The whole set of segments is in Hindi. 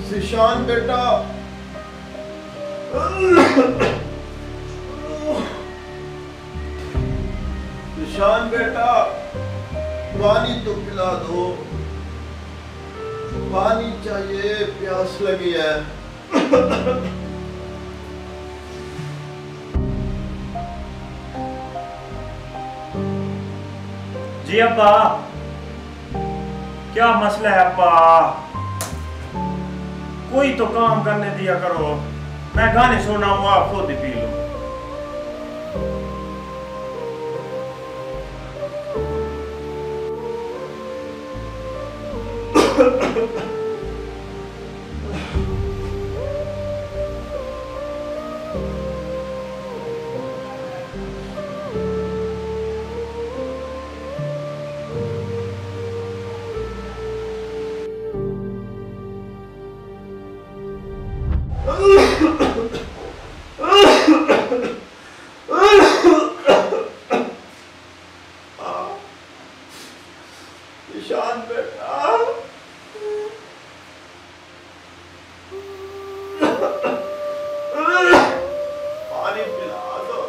ज़ीशान बेटा, ज़ीशान बेटा, पानी तो पिला दो, पानी चाहिए, प्यास लगी है। जी अब्बा, क्या मसला है अब्बा? कोई तो काम करने दिया करो। मैं गाने सुनाऊंगा, आप खुद ही पी लो। ज़ीशान बेटा, पानी पिला दो।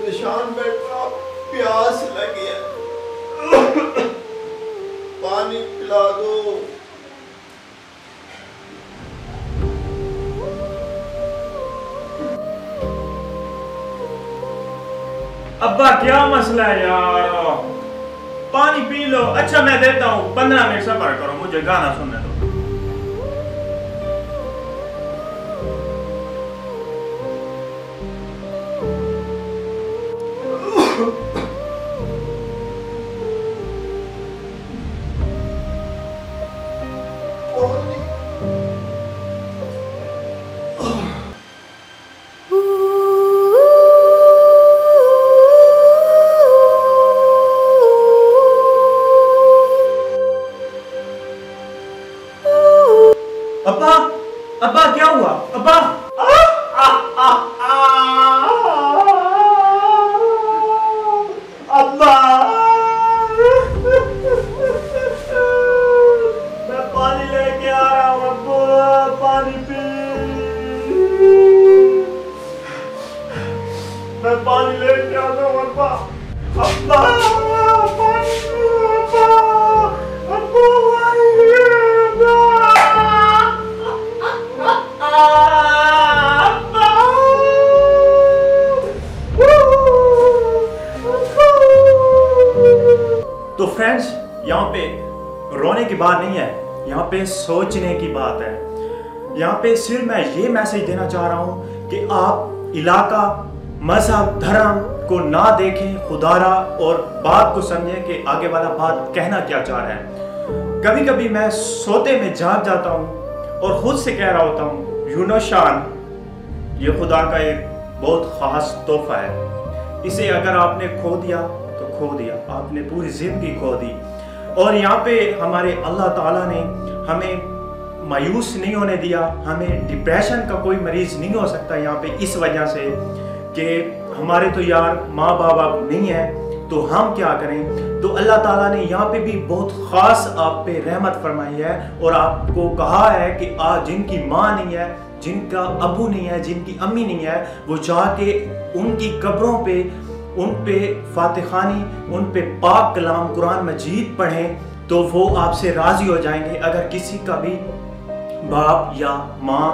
ज़ीशान बेटा, प्यास लगी है, पानी पिला दो। अब्बा क्या मसला है यार? पानी पी लो। अच्छा मैं देता हूँ, 15 मिनट सब्र करो, मुझे गाना सुनने दो। अब्बा, अब्बा क्या हुआ? अब्बा, अब्बा, मैं पानी लेके आ रहा हूँ। अब्बा पानी पी, मैं पानी लेके आता हूँ। अब्बा, अब्बा पानी पी, अब्बा, अब्बा पानी पी, तो फ्रेंड्स, यहाँ पे रोने की बात नहीं है, यहाँ पे सोचने की बात है। यहाँ पे सिर्फ मैं ये मैसेज देना चाह रहा हूँ कि आप इलाका, मजहब, धर्म को ना देखें, खुदारा, और बात को समझें कि आगे वाला बात कहना क्या चाह रहा है। कभी कभी मैं सोते में जाग जाता हूँ और खुद से कह रहा होता हूँ, यू नो शान, ये खुदा का एक बहुत ख़ास तोहफा है। इसे अगर आपने खो दिया तो खो दिया, आपने पूरी ज़िंदगी खो दी। और यहाँ पे हमारे अल्लाह ताला ने हमें मायूस नहीं होने दिया, हमें डिप्रेशन का कोई मरीज़ नहीं हो सकता यहाँ पे, इस वजह से कि हमारे तो यार माँ बाप नहीं है, तो हम क्या करें। तो अल्लाह ताला ने यहाँ पे भी बहुत ख़ास आप पे रहमत फरमाई है और आपको कहा है कि जिनकी माँ नहीं है, जिनका अबू नहीं है, जिनकी अम्मी नहीं है, वो जाके उनकी कब्रों पे उन पे फातिहानी, उन पे पाक कलाम कुरान मजीद पढ़ें तो वो आपसे राज़ी हो जाएंगे। अगर किसी का भी बाप या माँ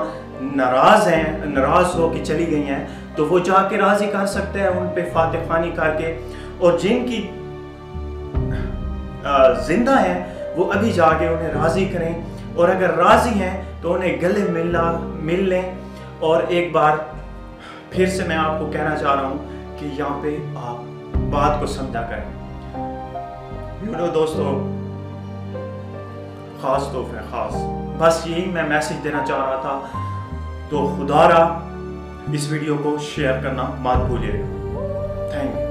नाराज़ हो कि चली गई हैं, तो वो जाके राज़ी कर सकते हैं उन पे फातिहानी करके। और जिनकी जिंदा हैं वो अभी जाके उन्हें राज़ी करें, और अगर राज़ी हैं तो उन्हें गले मिल लें। और एक बार फिर से मैं आपको कहना चाह रहा हूँ कि यहाँ पे आप बात को समझा करें। दोस्तों, ख़ास तोहफे ख़ास, बस यही मैं मैसेज देना चाह रहा था। तो खुदारा इस वीडियो को शेयर करना मत भूलिएगा। Thank you.